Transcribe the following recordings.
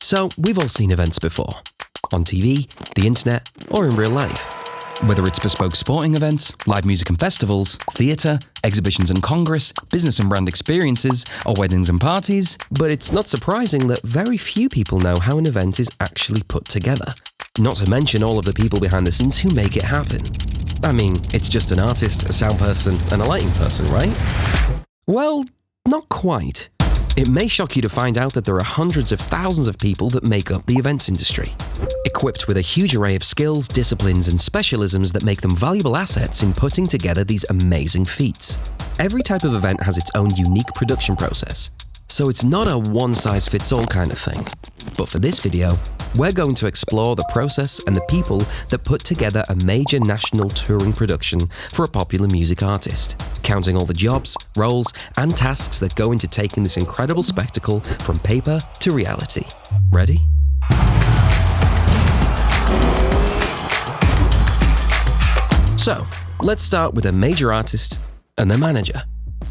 So, we've all seen events before. On TV, the internet, or in real life. Whether it's bespoke sporting events, live music and festivals, theatre, exhibitions and congress, business and brand experiences, or weddings and parties. But it's not surprising that very few people know how an event is actually put together. Not to mention all of the people behind the scenes who make it happen. I mean, it's just an artist, a sound person, and a lighting person, right? Well, not quite. It may shock you to find out that there are hundreds of thousands of people that make up the events industry, equipped with a huge array of skills, disciplines, and specialisms that make them valuable assets in putting together these amazing feats. Every type of event has its own unique production process, so it's not a one-size-fits-all kind of thing. But for this video, we're going to explore the process and the people that put together a major national touring production for a popular music artist, counting all the jobs, roles, and tasks that go into taking this incredible spectacle from paper to reality. Ready? So, let's start with a major artist and their manager.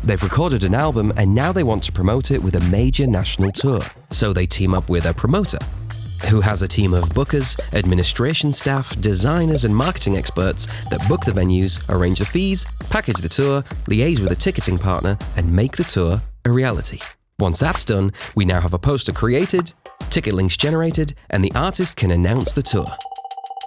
They've recorded an album and now they want to promote it with a major national tour, so they team up with a promoter, who has a team of bookers, administration staff, designers and marketing experts that book the venues, arrange the fees, package the tour, liaise with a ticketing partner, and make the tour a reality. Once that's done, we now have a poster created, ticket links generated, and the artist can announce the tour.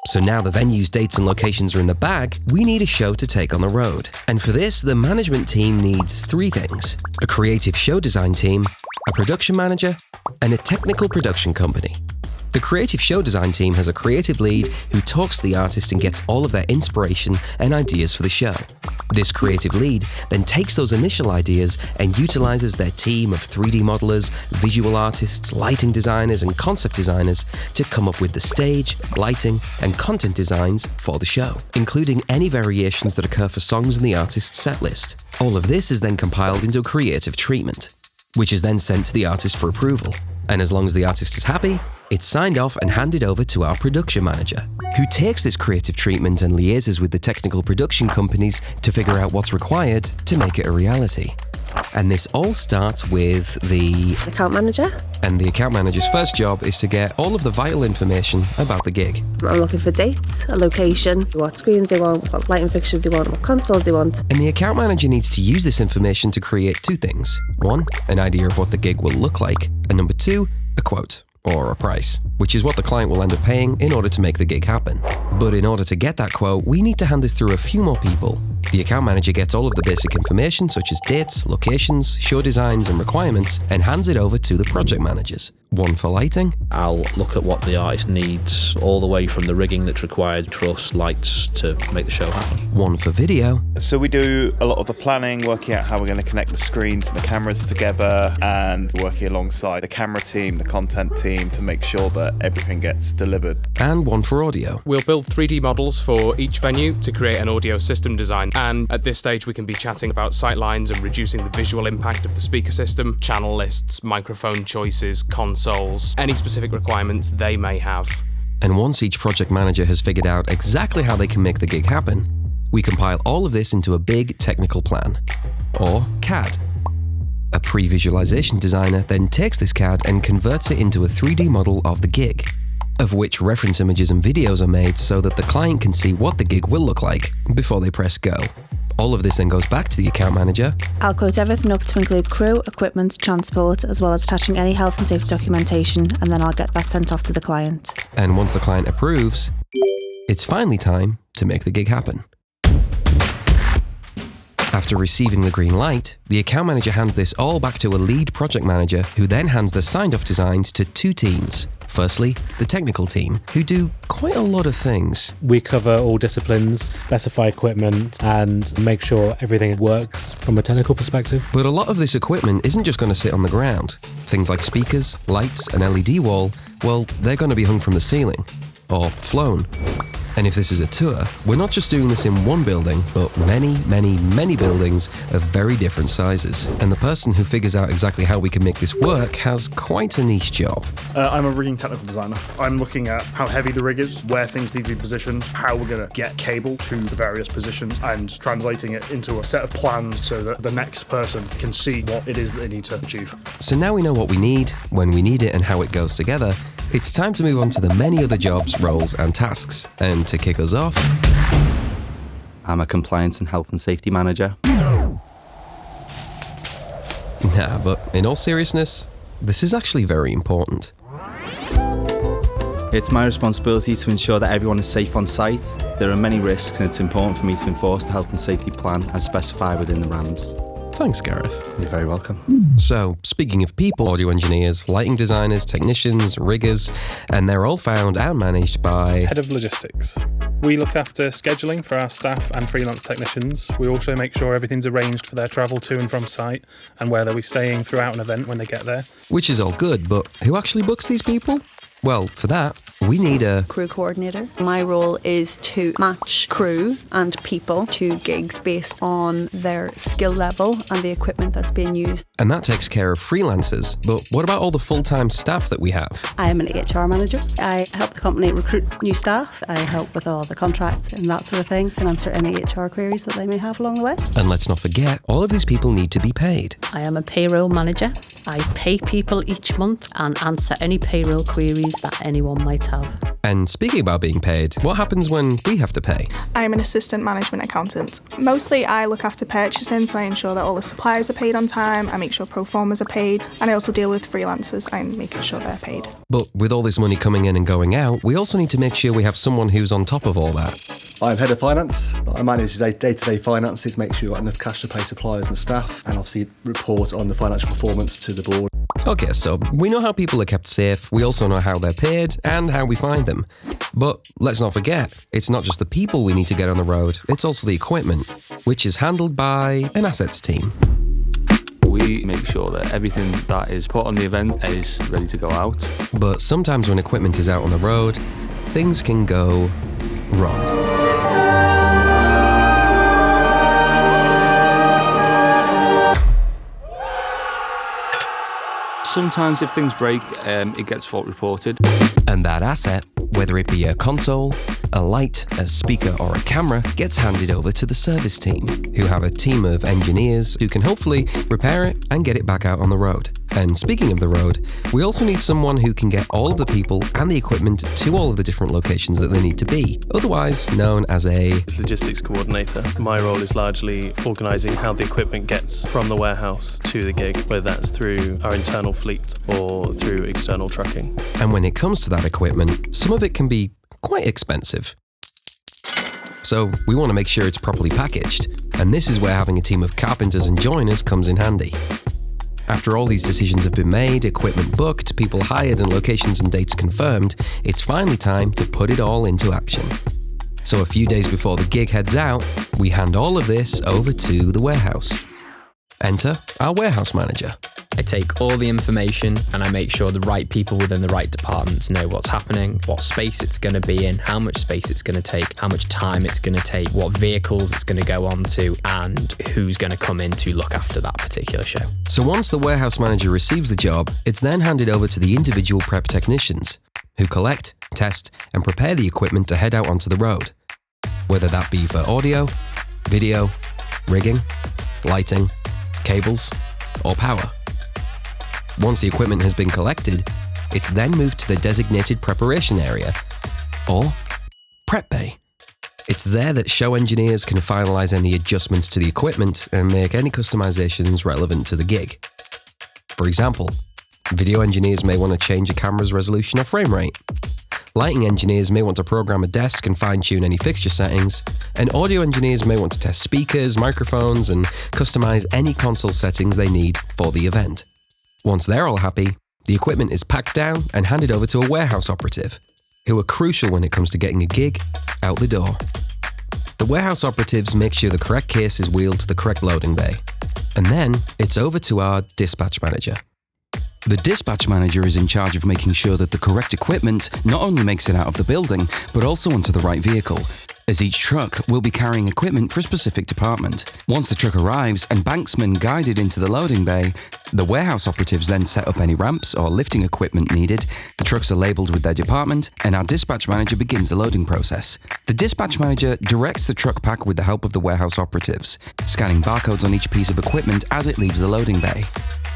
So now the venues, dates and locations are in the bag, we need a show to take on the road. And for this, the management team needs three things: a creative show design team, a production manager, and a technical production company. The creative show design team has a creative lead who talks to the artist and gets all of their inspiration and ideas for the show. This creative lead then takes those initial ideas and utilizes their team of 3D modelers, visual artists, lighting designers, and concept designers to come up with the stage, lighting, and content designs for the show, including any variations that occur for songs in the artist's set list. All of this is then compiled into a creative treatment, which is then sent to the artist for approval. And as long as the artist is happy, it's signed off and handed over to our production manager, who takes this creative treatment and liaises with the technical production companies to figure out what's required to make it a reality. And this all starts with the account manager. And the account manager's first job is to get all of the vital information about the gig. I'm looking for dates, a location, what screens they want, what lighting fixtures they want, what consoles they want. And the account manager needs to use this information to create two things. One, an idea of what the gig will look like, and number two, a quote, or a price, which is what the client will end up paying in order to make the gig happen. But in order to get that quote, we need to hand this through a few more people. The account manager gets all of the basic information such as dates, locations, show designs and requirements and hands it over to the project managers. One for lighting. I'll look at what the artist needs, all the way from the rigging that's required, truss, lights, to make the show happen. One for video. So we do a lot of the planning, working out how we're going to connect the screens and the cameras together, and working alongside the camera team, the content team, to make sure that everything gets delivered. And one for audio. We'll build 3D models for each venue to create an audio system design, and at this stage we can be chatting about sightlines and reducing the visual impact of the speaker system, channel lists, microphone choices, consoles, any specific requirements they may have. And once each project manager has figured out exactly how they can make the gig happen, we compile all of this into a big technical plan, or CAD. A pre-visualization designer then takes this CAD and converts it into a 3D model of the gig, of which reference images and videos are made so that the client can see what the gig will look like before they press go. All of this then goes back to the account manager. I'll quote everything up to include crew, equipment, transport, as well as attaching any health and safety documentation, and then I'll get that sent off to the client. And once the client approves, it's finally time to make the gig happen. After receiving the green light, the account manager hands this all back to a lead project manager who then hands the signed-off designs to two teams. Firstly, the technical team, who do quite a lot of things. We cover all disciplines, specify equipment, and make sure everything works from a technical perspective. But a lot of this equipment isn't just going to sit on the ground. Things like speakers, lights, and LED wall, well, they're going to be hung from the ceiling, or flown. And if this is a tour, we're not just doing this in one building, but many, many, many buildings of very different sizes. And the person who figures out exactly how we can make this work has quite a niche job. I'm a rigging technical designer. I'm looking at how heavy the rig is, where things need to be positioned, how we're going to get cable to the various positions, and translating it into a set of plans so that the next person can see what it is that they need to achieve. So now we know what we need, when we need it, and how it goes together. it's time to move on to the many other jobs, roles and tasks. And to kick us off, I'm a compliance and health and safety manager. Nah, but in all seriousness, this is actually very important. It's my responsibility to ensure that everyone is safe on site. There are many risks and it's important for me to enforce the health and safety plan as specified within the RAMs. Thanks, Gareth. You're very welcome. So, speaking of people, audio engineers, lighting designers, technicians, riggers, and they're all found and managed by... Head of Logistics. We look after scheduling for our staff and freelance technicians. We also make sure everything's arranged for their travel to and from site and where they'll be staying throughout an event when they get there. Which is all good, but who actually books these people? Well, for that, we need a crew coordinator. My role is to match crew and people to gigs based on their skill level and the equipment that's being used. And that takes care of freelancers. But what about all the full-time staff that we have? I am an HR manager. I help the company recruit new staff. I help with all the contracts and that sort of thing and answer any HR queries that they may have along the way. And let's not forget, all of these people need to be paid. I am a payroll manager. I pay people each month and answer any payroll queries that anyone might have. And speaking about being paid, what happens when we have to pay? I am an assistant management accountant. Mostly I look after purchasing, so I ensure that all the suppliers are paid on time, I make sure pro formas are paid, and I also deal with freelancers and making sure they're paid. But with all this money coming in and going out, we also need to make sure we have someone who's on top of all that. I'm head of finance. I manage day-to-day finances, make sure you've got enough cash to pay suppliers and staff, and obviously report on the financial performance to the board. Okay, so we know how people are kept safe, we also know how they're paid, and how we find them. But let's not forget, it's not just the people we need to get on the road, it's also the equipment, which is handled by an assets team. We make sure that everything that is put on the event is ready to go out. But sometimes when equipment is out on the road, things can go wrong. Sometimes if things break, it gets fault reported. And that asset, whether it be a console, a light, a speaker or a camera, gets handed over to the service team, who have a team of engineers who can hopefully repair it and get it back out on the road. And speaking of the road, we also need someone who can get all of the people and the equipment to all of the different locations that they need to be, otherwise known as a logistics coordinator. My role is largely organising how the equipment gets from the warehouse to the gig, whether that's through our internal fleet or through external trucking. And when it comes to that equipment, some of it can be quite expensive. So we want to make sure it's properly packaged, and this is where having a team of carpenters and joiners comes in handy. After all these decisions have been made, equipment booked, people hired and locations and dates confirmed, it's finally time to put it all into action. So a few days before the gig heads out, we hand all of this over to the warehouse. Enter our warehouse manager. I take all the information and I make sure the right people within the right departments know what's happening, what space it's going to be in, how much space it's going to take, how much time it's going to take, what vehicles it's going to go on to, and who's going to come in to look after that particular show. So once the warehouse manager receives the job, it's then handed over to the individual prep technicians, who collect, test, and prepare the equipment to head out onto the road, whether that be for audio, video, rigging, lighting, cables, or power. Once the equipment has been collected, it's then moved to the designated preparation area, or prep bay. It's there that show engineers can finalize any adjustments to the equipment and make any customizations relevant to the gig. For example, video engineers may want to change a camera's resolution or frame rate. Lighting engineers may want to program a desk and fine-tune any fixture settings, and audio engineers may want to test speakers, microphones, and customize any console settings they need for the event. Once they're all happy, the equipment is packed down and handed over to a warehouse operative, who are crucial when it comes to getting a gig out the door. The warehouse operatives make sure the correct case is wheeled to the correct loading bay, and then it's over to our dispatch manager. The dispatch manager is in charge of making sure that the correct equipment not only makes it out of the building, but also onto the right vehicle, as each truck will be carrying equipment for a specific department. Once the truck arrives and banksmen guide it into the loading bay, the warehouse operatives then set up any ramps or lifting equipment needed, the trucks are labelled with their department, and our dispatch manager begins the loading process. The dispatch manager directs the truck pack with the help of the warehouse operatives, scanning barcodes on each piece of equipment as it leaves the loading bay.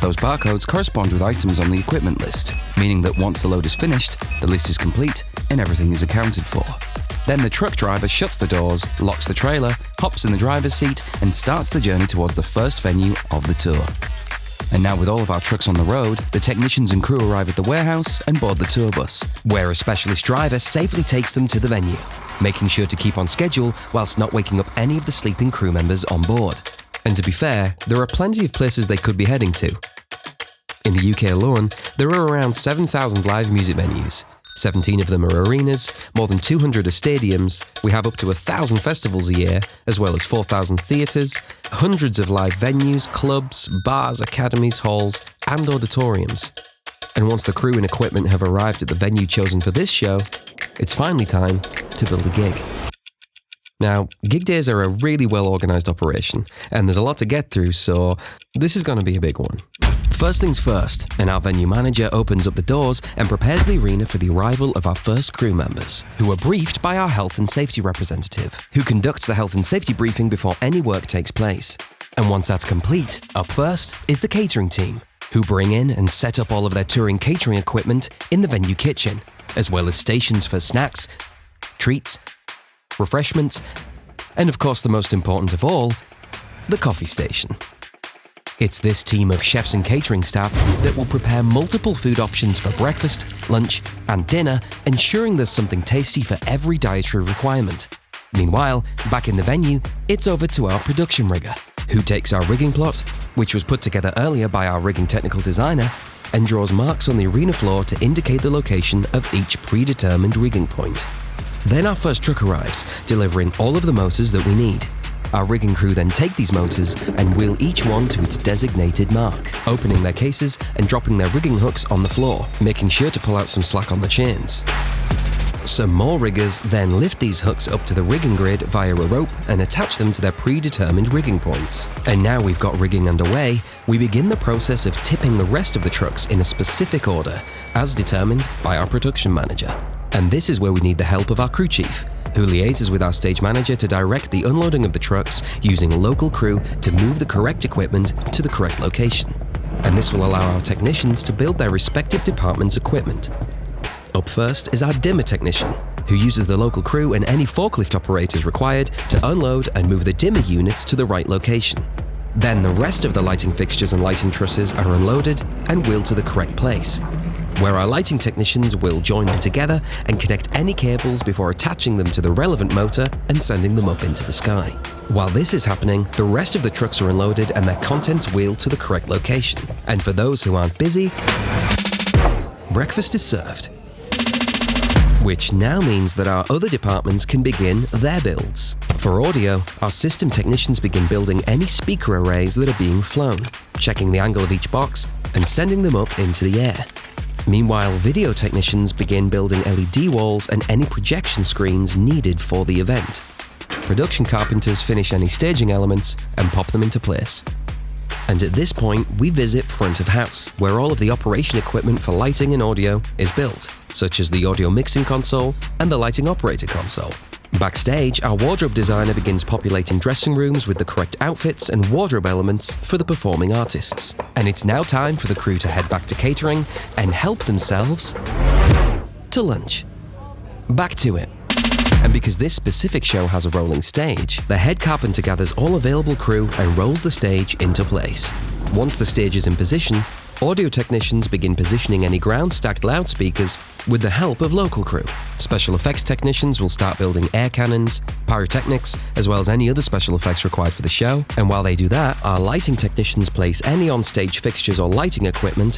Those barcodes correspond with items on the equipment list, meaning that once the load is finished, the list is complete and everything is accounted for. Then the truck driver shuts the doors, locks the trailer, hops in the driver's seat, and starts the journey towards the first venue of the tour. And now with all of our trucks on the road, the technicians and crew arrive at the warehouse and board the tour bus, where a specialist driver safely takes them to the venue, making sure to keep on schedule whilst not waking up any of the sleeping crew members on board. And to be fair, there are plenty of places they could be heading to. In the UK alone, there are around 7,000 live music venues. 17 of them are arenas, more than 200 are stadiums, we have up to 1,000 festivals a year, as well as 4,000 theatres, hundreds of live venues, clubs, bars, academies, halls, and auditoriums. And once the crew and equipment have arrived at the venue chosen for this show, it's finally time to build a gig. Now, gig days are a really well-organised operation, and there's a lot to get through, so this is going to be a big one. First things first, and our venue manager opens up the doors and prepares the arena for the arrival of our first crew members, who are briefed by our health and safety representative, who conducts the health and safety briefing before any work takes place. And once that's complete, up first is the catering team, who bring in and set up all of their touring catering equipment in the venue kitchen, as well as stations for snacks, treats, refreshments, and of course the most important of all, the coffee station. It's this team of chefs and catering staff that will prepare multiple food options for breakfast, lunch, and dinner, ensuring there's something tasty for every dietary requirement. Meanwhile, back in the venue, it's over to our production rigger, who takes our rigging plot, which was put together earlier by our rigging technical designer, and draws marks on the arena floor to indicate the location of each predetermined rigging point. Then our first truck arrives, delivering all of the motors that we need. Our rigging crew then take these motors and wheel each one to its designated mark, opening their cases and dropping their rigging hooks on the floor, making sure to pull out some slack on the chains. Some more riggers then lift these hooks up to the rigging grid via a rope and attach them to their predetermined rigging points. And now we've got rigging underway, we begin the process of tipping the rest of the trucks in a specific order, as determined by our production manager. And this is where we need the help of our crew chief, who liaises with our stage manager to direct the unloading of the trucks using a local crew to move the correct equipment to the correct location. And this will allow our technicians to build their respective departments' equipment. Up first is our dimmer technician, who uses the local crew and any forklift operators required to unload and move the dimmer units to the right location. Then the rest of the lighting fixtures and lighting trusses are unloaded and wheeled to the correct place, where our lighting technicians will join them together and connect any cables before attaching them to the relevant motor and sending them up into the sky. While this is happening, the rest of the trucks are unloaded and their contents wheeled to the correct location. And for those who aren't busy, breakfast is served. Which now means that our other departments can begin their builds. For audio, our system technicians begin building any speaker arrays that are being flown, checking the angle of each box and sending them up into the air. Meanwhile, video technicians begin building LED walls and any projection screens needed for the event. Production carpenters finish any staging elements and pop them into place. And at this point, we visit front of house, where all of the operation equipment for lighting and audio is built, such as the audio mixing console and the lighting operator console. Backstage, our wardrobe designer begins populating dressing rooms with the correct outfits and wardrobe elements for the performing artists. And it's now time for the crew to head back to catering and help themselves to lunch. Back to it. And because this specific show has a rolling stage, the head carpenter gathers all available crew and rolls the stage into place. Once the stage is in position, audio technicians begin positioning any ground-stacked loudspeakers with the help of local crew. Special effects technicians will start building air cannons, pyrotechnics, as well as any other special effects required for the show. And while they do that, our lighting technicians place any on-stage fixtures or lighting equipment,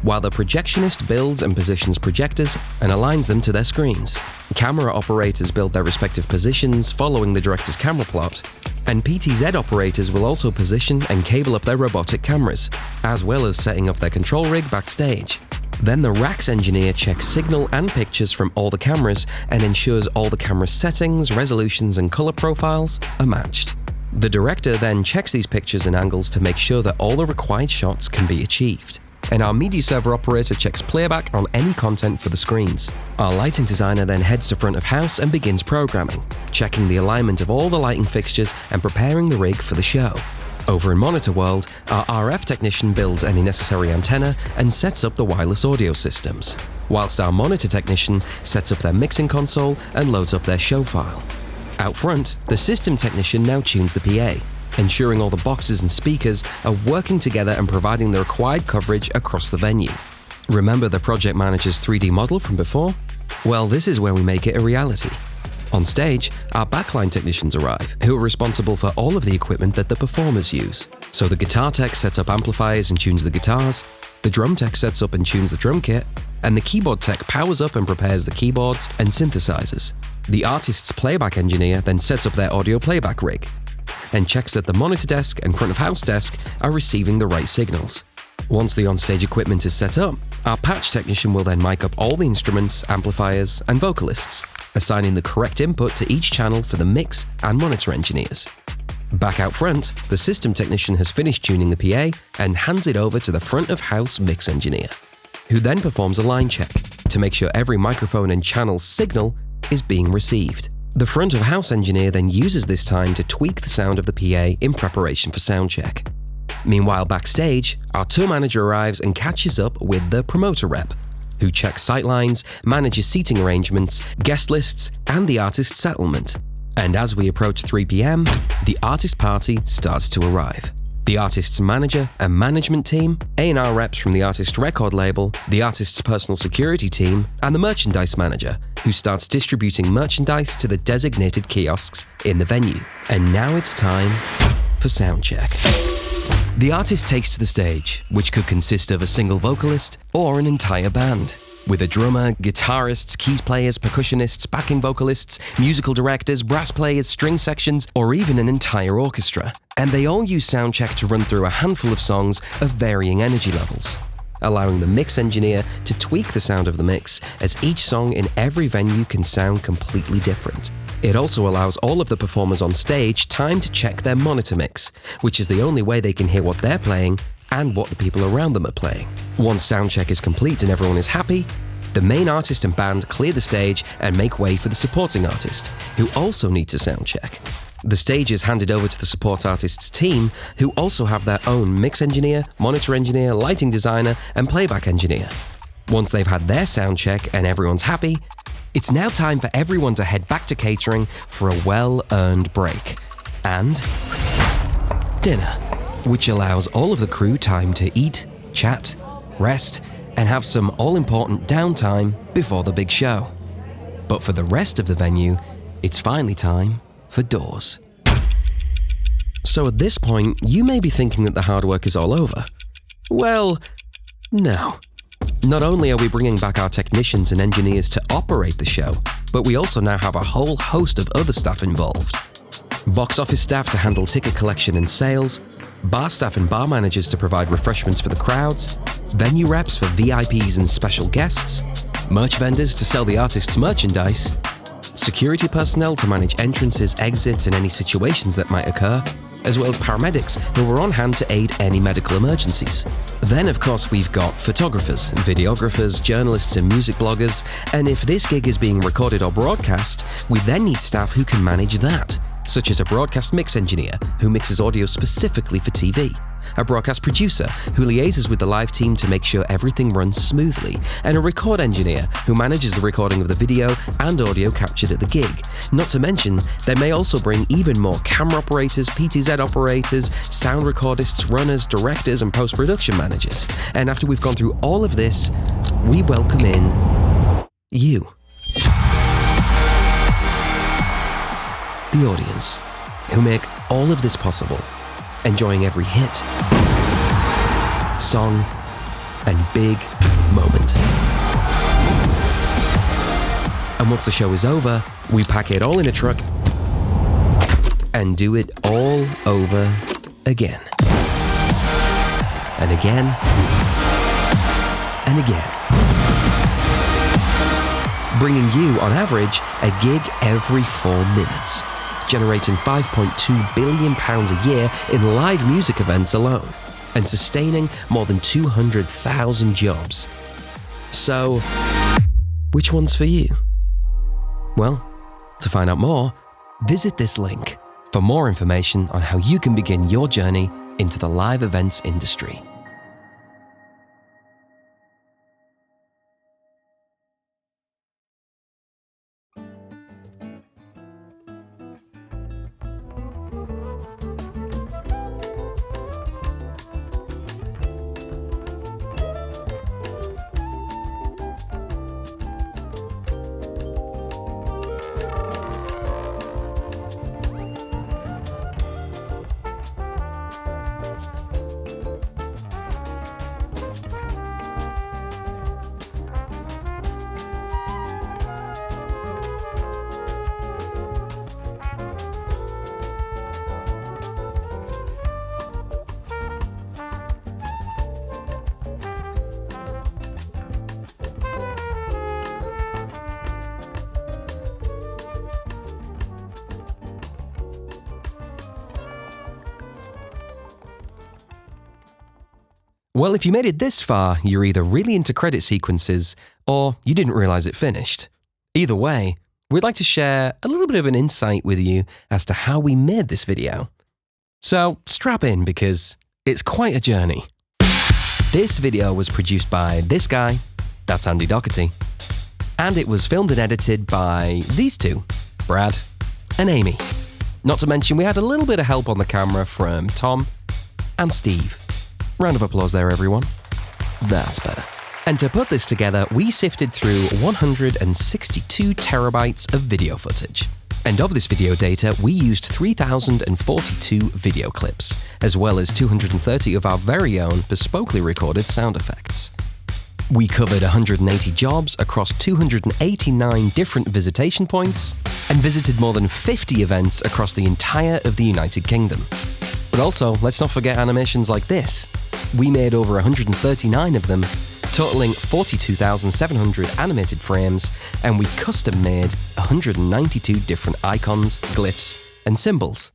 while the projectionist builds and positions projectors and aligns them to their screens. Camera operators build their respective positions following the director's camera plot, and PTZ operators will also position and cable up their robotic cameras, as well as setting up their control rig backstage. Then the racks engineer checks signal and pictures from all the cameras and ensures all the camera settings, resolutions, and color profiles are matched. The director then checks these pictures and angles to make sure that all the required shots can be achieved. And our media server operator checks playback on any content for the screens. Our lighting designer then heads to front of house and begins programming, checking the alignment of all the lighting fixtures and preparing the rig for the show. Over in Monitor World, our RF technician builds any necessary antenna and sets up the wireless audio systems, whilst our monitor technician sets up their mixing console and loads up their show file. Out front, the system technician now tunes the PA, ensuring all the boxes and speakers are working together and providing the required coverage across the venue. Remember the project manager's 3D model from before? Well, this is where we make it a reality. On stage, our backline technicians arrive, who are responsible for all of the equipment that the performers use. So the guitar tech sets up amplifiers and tunes the guitars, the drum tech sets up and tunes the drum kit, and the keyboard tech powers up and prepares the keyboards and synthesizers. The artist's playback engineer then sets up their audio playback rig, and checks that the monitor desk and front of house desk are receiving the right signals. Once the onstage equipment is set up, our patch technician will then mic up all the instruments, amplifiers, and vocalists, assigning the correct input to each channel for the mix and monitor engineers. Back out front, the system technician has finished tuning the PA and hands it over to the front of house mix engineer, who then performs a line check to make sure every microphone and channel signal is being received. The front of house engineer then uses this time to tweak the sound of the PA in preparation for soundcheck. Meanwhile, backstage, our tour manager arrives and catches up with the promoter rep, who checks sightlines, manages seating arrangements, guest lists, and the artist settlement. And as we approach 3 p.m, the artist party starts to arrive. The artist's manager and management team, A&R reps from the artist record label, the artist's personal security team, and the merchandise manager, who starts distributing merchandise to the designated kiosks in the venue. And now it's time for soundcheck. The artist takes to the stage, which could consist of a single vocalist or an entire band, with a drummer, guitarists, keys players, percussionists, backing vocalists, musical directors, brass players, string sections, or even an entire orchestra. And they all use soundcheck to run through a handful of songs of varying energy levels, allowing the mix engineer to tweak the sound of the mix, as each song in every venue can sound completely different. It also allows all of the performers on stage time to check their monitor mix, which is the only way they can hear what they're playing and what the people around them are playing. Once soundcheck is complete and everyone is happy, the main artist and band clear the stage and make way for the supporting artist, who also need to soundcheck. The stage is handed over to the support artist's team, who also have their own mix engineer, monitor engineer, lighting designer, and playback engineer. Once they've had their soundcheck and everyone's happy, it's now time for everyone to head back to catering for a well-earned break. And dinner, which allows all of the crew time to eat, chat, rest, and have some all-important downtime before the big show. But for the rest of the venue, it's finally time for doors. So at this point, you may be thinking that the hard work is all over. Well, no. Not only are we bringing back our technicians and engineers to operate the show, but we also now have a whole host of other staff involved. Box office staff to handle ticket collection and sales, bar staff and bar managers to provide refreshments for the crowds, venue reps for VIPs and special guests, merch vendors to sell the artist's merchandise, security personnel to manage entrances, exits, and any situations that might occur, as well as paramedics who are on hand to aid any medical emergencies. Then, of course, we've got photographers, videographers, journalists, and music bloggers, and if this gig is being recorded or broadcast, we then need staff who can manage that, such as a broadcast mix engineer who mixes audio specifically for TV, a broadcast producer who liaises with the live team to make sure everything runs smoothly, and a record engineer who manages the recording of the video and audio captured at the gig. Not to mention, they may also bring even more camera operators, PTZ operators, sound recordists, runners, directors, and post-production managers. And after we've gone through all of this, we welcome in you. The audience, who make all of this possible, enjoying every hit, song, and big moment. And once the show is over, we pack it all in a truck and do it all over again. And again. And again. Bringing you, on average, a gig every 4 minutes, generating £5.2 billion a year in live music events alone, and sustaining more than 200,000 jobs. So, which one's for you? Well, to find out more, visit this link for more information on how you can begin your journey into the live events industry. Well, if you made it this far, you're either really into credit sequences or you didn't realize it finished. Either way, we'd like to share a little bit of an insight with you as to how we made this video. So strap in because it's quite a journey. This video was produced by this guy, that's Andy Doherty, and it was filmed and edited by these two, Brad and Amy. Not to mention we had a little bit of help on the camera from Tom and Steve. Round of applause there, everyone. That's better. And to put this together, we sifted through 162 terabytes of video footage. And of this video data, we used 3,042 video clips, as well as 230 of our very own bespokely recorded sound effects. We covered 180 jobs across 289 different visitation points, and visited more than 50 events across the entire of the United Kingdom. But also, let's not forget animations like this. We made over 139 of them, totaling 42,700 animated frames, and we custom made 192 different icons, glyphs, and symbols.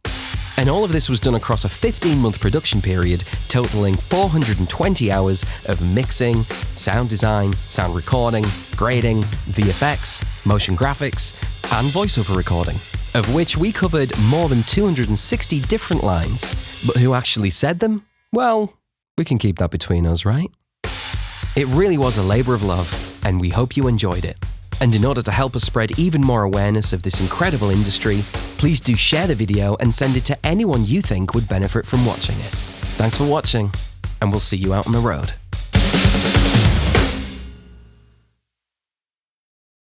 And all of this was done across a 15-month production period, totaling 420 hours of mixing, sound design, sound recording, grading, VFX, motion graphics, and voiceover recording, of which we covered more than 260 different lines. But who actually said them? Well, we can keep that between us, right? It really was a labour of love, and we hope you enjoyed it. And in order to help us spread even more awareness of this incredible industry, please do share the video and send it to anyone you think would benefit from watching it. Thanks for watching, and we'll see you out on the road.